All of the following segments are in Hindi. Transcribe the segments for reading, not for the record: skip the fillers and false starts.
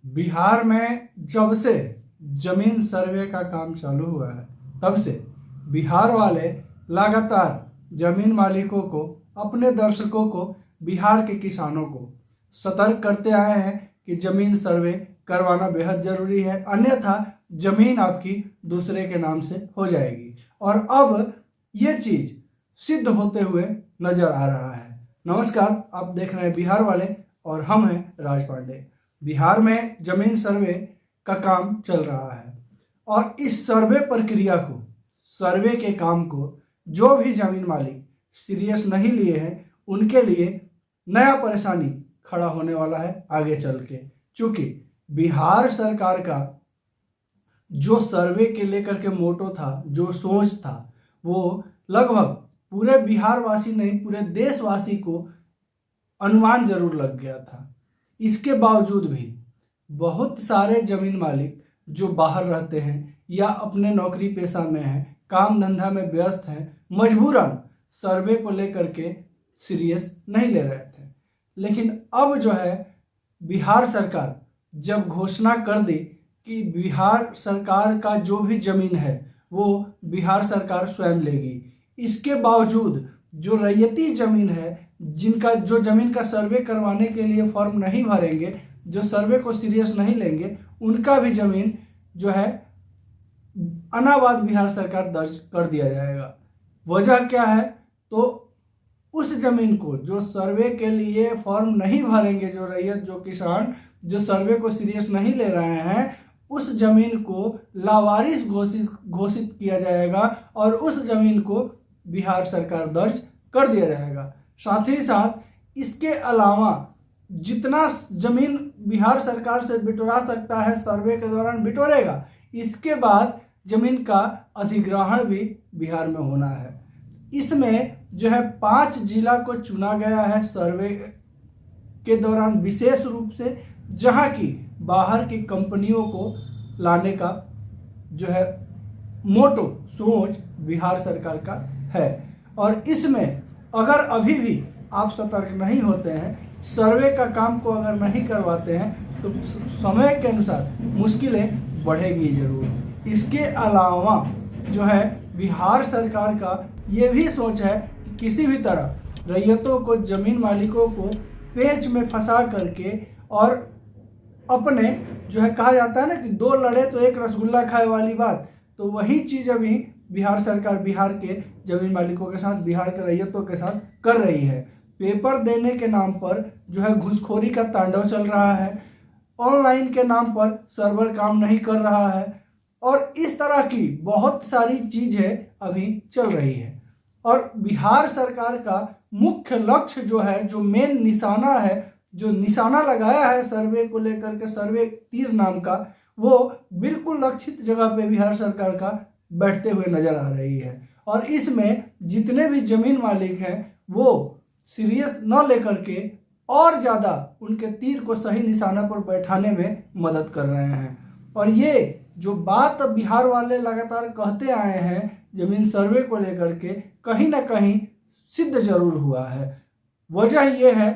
बिहार में जब से जमीन सर्वे का काम चालू हुआ है तब से बिहार वाले लगातार जमीन मालिकों को, अपने दर्शकों को, बिहार के किसानों को सतर्क करते आए हैं कि जमीन सर्वे करवाना बेहद जरूरी है, अन्यथा जमीन आपकी दूसरे के नाम से हो जाएगी। और अब ये चीज सिद्ध होते हुए नजर आ रहा है। नमस्कार, आप देख रहे हैं बिहार वाले और हम हैं राज पांडे। बिहार में जमीन सर्वे का काम चल रहा है और इस सर्वे प्रक्रिया को, सर्वे के काम को जो भी जमीन मालिक सीरियस नहीं लिए हैं उनके लिए नया परेशानी खड़ा होने वाला है आगे चल के। क्योंकि बिहार सरकार का जो सर्वे के लेकर के मोटो था, जो सोच था, वो लगभग पूरे बिहार वासी नहीं, पूरे देशवासी को अनुमान जरूर लग गया था। इसके बावजूद भी बहुत सारे जमीन मालिक जो बाहर रहते हैं या अपने नौकरी पेशा में हैं, काम धंधा में व्यस्त हैं, मजबूरन सर्वे को लेकर के सीरियस नहीं ले रहे थे। लेकिन अब जो है बिहार सरकार जब घोषणा कर दी कि बिहार सरकार का जो भी जमीन है वो बिहार सरकार स्वयं लेगी, इसके बावजूद जो रैयती जमीन है, जिनका जो जमीन का सर्वे करवाने के लिए फॉर्म नहीं भरेंगे, जो सर्वे को सीरियस नहीं लेंगे, उनका भी जमीन जो है अनाबाद बिहार सरकार दर्ज कर दिया जाएगा। वजह क्या है? तो उस जमीन को जो सर्वे के लिए फॉर्म नहीं भरेंगे, जो रैयत, जो किसान जो सर्वे को सीरियस नहीं ले रहे हैं, उस जमीन को लावारिस घोषित किया जाएगा और उस जमीन को बिहार सरकार दर्ज कर दिया जाएगा। साथ ही साथ इसके अलावा जितना जमीन बिहार सरकार से बिटोरा सकता है सर्वे के दौरान बिटोरेगा। इसके बाद जमीन का अधिग्रहण भी बिहार में होना है। इसमें जो है 5 जिला को चुना गया है सर्वे के दौरान विशेष रूप से, जहां की बाहर की कंपनियों को लाने का जो है मोटो, सोच बिहार सरकार का है। और इसमें अगर अभी भी आप सतर्क नहीं होते हैं, सर्वे का काम को अगर नहीं करवाते हैं, तो समय के अनुसार मुश्किलें बढ़ेगी जरूर। इसके अलावा जो है बिहार सरकार का ये भी सोच है कि किसी भी तरह रैयतों को, जमीन मालिकों को पेच में फंसा करके और अपने जो है कहा जाता है ना कि 2 लड़े तो एक रसगुल्ला खाए वाली बात, तो वही चीज अभी बिहार सरकार बिहार के जमीन मालिकों के साथ, बिहार के रैयतों के साथ कर रही है। पेपर देने के नाम पर जो है घूसखोरी का तांडव चल रहा है, ऑनलाइन के नाम पर सर्वर काम नहीं कर रहा है और इस तरह की बहुत सारी चीजें अभी चल रही है। और बिहार सरकार का मुख्य लक्ष्य जो है, जो मेन निशाना है, जो निशाना लगाया है सर्वे को लेकर के, सर्वे तीर नाम का, वो बिल्कुल लक्षित जगह पे बिहार सरकार का बैठते हुए नजर आ रही है। और इसमें जितने भी जमीन मालिक हैं वो सीरियस न लेकर के और ज्यादा उनके तीर को सही निशाना पर बैठाने में मदद कर रहे हैं। और ये जो बात बिहार वाले लगातार कहते आए हैं जमीन सर्वे को लेकर के, कहीं ना कहीं सिद्ध जरूर हुआ है। वजह यह है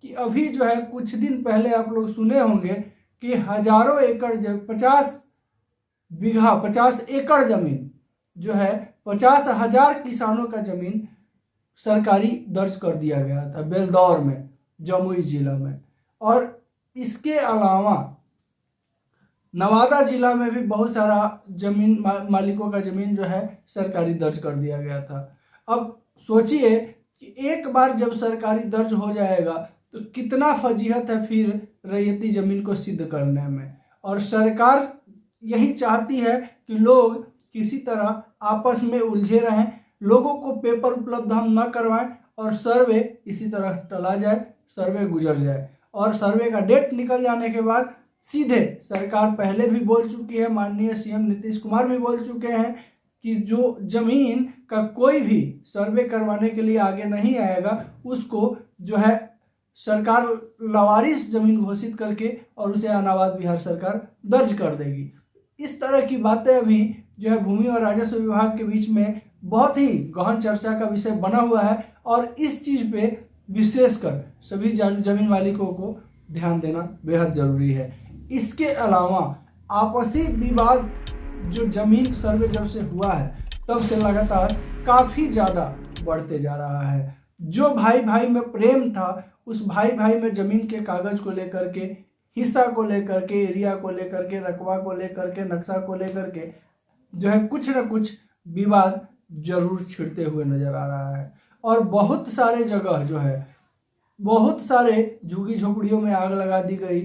कि अभी जो है कुछ दिन पहले आप लोग सुने होंगे कि हजारों एकड़ 50 बीघा 50 एकड़ जमीन जो है 50,000 किसानों का जमीन सरकारी दर्ज कर दिया गया था बेलदौर में, जमुई जिला में। और इसके अलावा नवादा जिला में भी बहुत सारा जमीन मालिकों का जमीन जो है सरकारी दर्ज कर दिया गया था। अब सोचिए कि एक बार जब सरकारी दर्ज हो जाएगा तो कितना फजीहत है फिर रैयती जमीन को सिद्ध करने में। और सरकार यही चाहती है कि लोग किसी तरह आपस में उलझे रहें, लोगों को पेपर उपलब्ध हम न करवाएं और सर्वे इसी तरह टला जाए, सर्वे गुजर जाए। और सर्वे का डेट निकल जाने के बाद सीधे सरकार पहले भी बोल चुकी है, माननीय सीएम नीतीश कुमार भी बोल चुके हैं कि जो जमीन का कोई भी सर्वे करवाने के लिए आगे नहीं आएगा उसको जो है सरकार लावारिस जमीन घोषित करके और उसे अनाबाद बिहार सरकार दर्ज कर देगी। इस तरह की बातें अभी जो है भूमि और राजस्व विभाग के बीच में बहुत ही गहन चर्चा का विषय बना हुआ है और इस चीज पे विशेषकर सभी जमीन मालिकों को ध्यान देना बेहद जरूरी है। इसके अलावा आपसी विवाद जो जमीन सर्वे जब से हुआ है तब से लगातार काफ़ी ज़्यादा बढ़ते जा रहा है। जो भाई भाई में प्रेम था, उस भाई भाई में ज़मीन के कागज़ को लेकर के, हिस्सा को लेकर के, एरिया को लेकर के, रकबा को लेकर के, नक्शा को लेकर के जो है कुछ न कुछ विवाद जरूर छिड़ते हुए नजर आ रहा है। और बहुत सारे जगह जो है, बहुत सारे झुग्गी झोपड़ियों में आग लगा दी गई,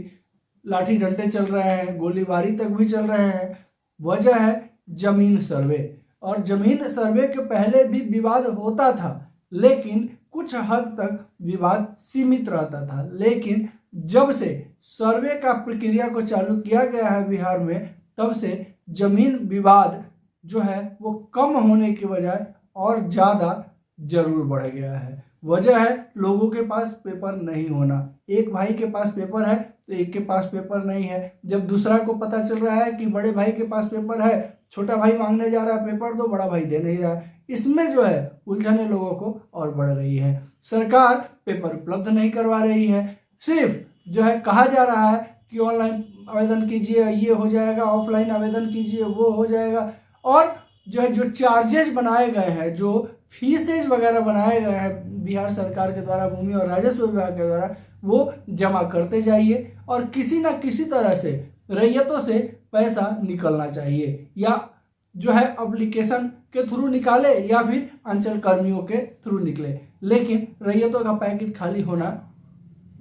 लाठी डंडे चल रहे हैं, गोलीबारी तक भी चल रहे हैं। वजह है जमीन सर्वे। और जमीन सर्वे के पहले भी विवाद होता था, लेकिन कुछ हद तक विवाद सीमित रहता था। लेकिन जब से सर्वे का प्रक्रिया को चालू किया गया है बिहार में, तब से जमीन विवाद जो है वो कम होने की बजाय और ज़्यादा जरूर बढ़ गया है। वजह है लोगों के पास पेपर नहीं होना। एक भाई के पास पेपर है तो एक के पास पेपर नहीं है। जब दूसरा को पता चल रहा है कि बड़े भाई के पास पेपर है, छोटा भाई मांगने जा रहा है पेपर तो बड़ा भाई दे नहीं रहा है। इसमें जो है उलझने लोगों को और बढ़ रही है। सरकार पेपर उपलब्ध नहीं करवा रही है, सिर्फ जो है कहा जा रहा है कि ऑनलाइन आवेदन कीजिए, ये हो जाएगा, ऑफलाइन आवेदन कीजिए, वो हो जाएगा। और जो है जो चार्जेज बनाए गए हैं, जो फीसेज वगैरह बनाए गए हैं बिहार सरकार के द्वारा, भूमि और राजस्व विभाग के द्वारा, वो जमा करते जाइए और किसी न किसी तरह से रैयतों से पैसा निकलना चाहिए। या जो है एप्लीकेशन के थ्रू निकाले या फिर अंचल कर्मियों के थ्रू निकले, लेकिन रैयतों का पैकेट खाली होना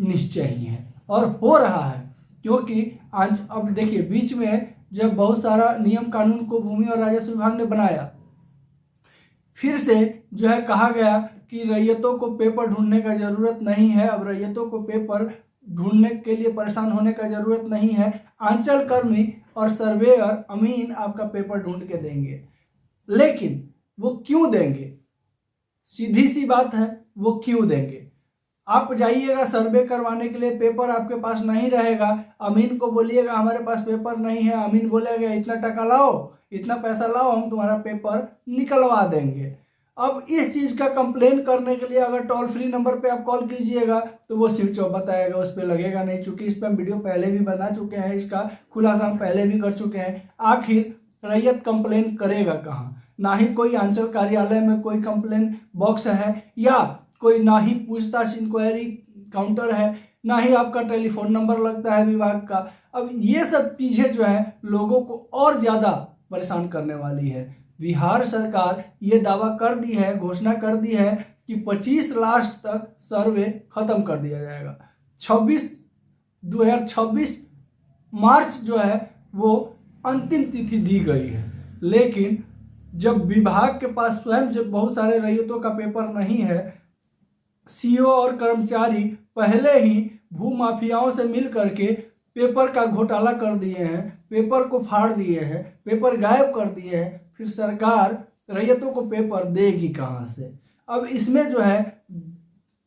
निश्चय ही है और हो रहा है। क्योंकि आज अब देखिए बीच में जब बहुत सारा नियम कानून को भूमि और राजस्व विभाग ने बनाया, फिर से जो है कहा गया कि रैयतों को पेपर ढूंढने का जरूरत नहीं है। अब रैयतों को पेपर ढूंढने के लिए परेशान होने का जरूरत नहीं है। अंचल कर्मी और सर्वेयर अमीन आपका पेपर ढूंढ के देंगे। लेकिन वो क्यों देंगे? सीधी सी बात है, वो क्यों देंगे? आप जाइएगा सर्वे करवाने के लिए, पेपर आपके पास नहीं रहेगा, अमीन को बोलिएगा हमारे पास पेपर नहीं है, अमीन बोलेगा इतना टका लाओ, इतना पैसा लाओ, हम तुम्हारा पेपर निकलवा देंगे। अब इस चीज़ का कंप्लेन करने के लिए अगर टोल फ्री नंबर पे आप कॉल कीजिएगा तो वो स्विच ऑफ बताएगा, उस पर लगेगा नहीं। चूंकि इस पर हम वीडियो पहले भी बना चुके हैं, इसका खुलासा हम पहले भी कर चुके हैं। आखिर रैयत कंप्लेन करेगा कहाँ? ना ही कोई अंचल कार्यालय में कोई कंप्लेन बॉक्स है, या कोई ना ही पूछताछ इंक्वायरी काउंटर है, ना ही आपका टेलीफोन नंबर लगता है विभाग का। अब ये सब चीज़ें जो है लोगों को और ज़्यादा परेशान करने वाली है। बिहार सरकार ये दावा कर दी है, घोषणा कर दी है कि 25 लास्ट तक सर्वे खत्म कर दिया जाएगा। 2026 मार्च जो है वो अंतिम तिथि दी गई है। लेकिन जब विभाग के पास स्वयं जब बहुत सारे रैयतों का पेपर नहीं है, सीओ और कर्मचारी पहले ही भूमाफियाओं से मिल करके पेपर का घोटाला कर दिए हैं, पेपर को फाड़ दिए हैं, पेपर गायब कर दिए हैं, फिर सरकार रैयतों को पेपर देगी कहाँ से? अब इसमें जो है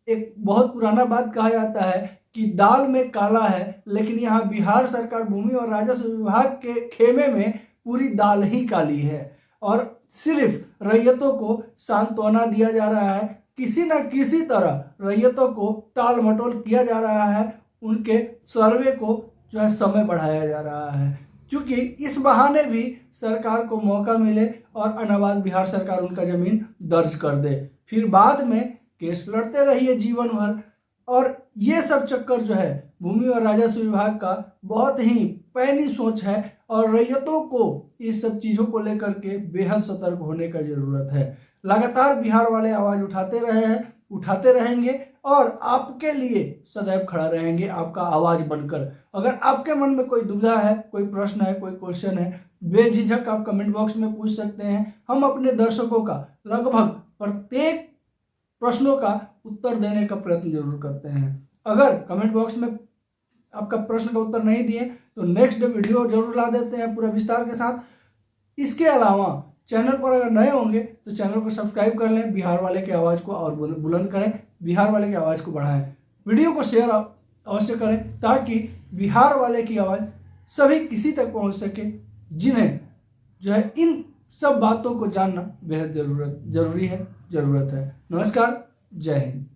एक बहुत पुराना बात कहा जाता है कि दाल में काला है, लेकिन यहाँ बिहार सरकार भूमि और राजस्व विभाग के खेमे में पूरी दाल ही काली है। और सिर्फ रैयतों को सांत्वना दिया जा रहा है, किसी न किसी तरह रैयतों को टाल मटोल किया जा रहा है, उनके सर्वे को जो है समय बढ़ाया जा रहा है, क्योंकि इस बहाने भी सरकार को मौका मिले और अनाबाद बिहार सरकार उनका जमीन दर्ज कर दे। फिर बाद में केस लड़ते रहिए जीवन भर। और ये सब चक्कर जो है भूमि और राजस्व विभाग का बहुत ही पैनी सोच है और रैयतों को इस सब चीज़ों को लेकर के बेहद सतर्क होने का जरूरत है। लगातार बिहार वाले आवाज़ उठाते रहे हैं, उठाते रहेंगे और आपके लिए सदैव खड़ा रहेंगे आपका आवाज़ बनकर। अगर आपके मन में कोई दुविधा है, कोई प्रश्न है, कोई क्वेश्चन है, बेझिझक आप कमेंट बॉक्स में पूछ सकते हैं। हम अपने दर्शकों का लगभग प्रत्येक प्रश्नों का उत्तर देने का प्रयत्न जरूर करते हैं। अगर कमेंट बॉक्स में आपका प्रश्न का उत्तर नहीं दिए तो नेक्स्ट वीडियो जरूर ला देते हैं पूरा विस्तार के साथ। इसके अलावा चैनल पर अगर नए होंगे तो चैनल को सब्सक्राइब कर लें, बिहार वाले की आवाज़ को और बुलंद करें, बिहार वाले की आवाज़ को बढ़ाएं। वीडियो को शेयर अवश्य करें ताकि बिहार वाले की आवाज़ सभी किसी तक पहुंच सके जिन्हें जो है इन सब बातों को जानना बेहद ज़रूरत है। नमस्कार, जय हिंद।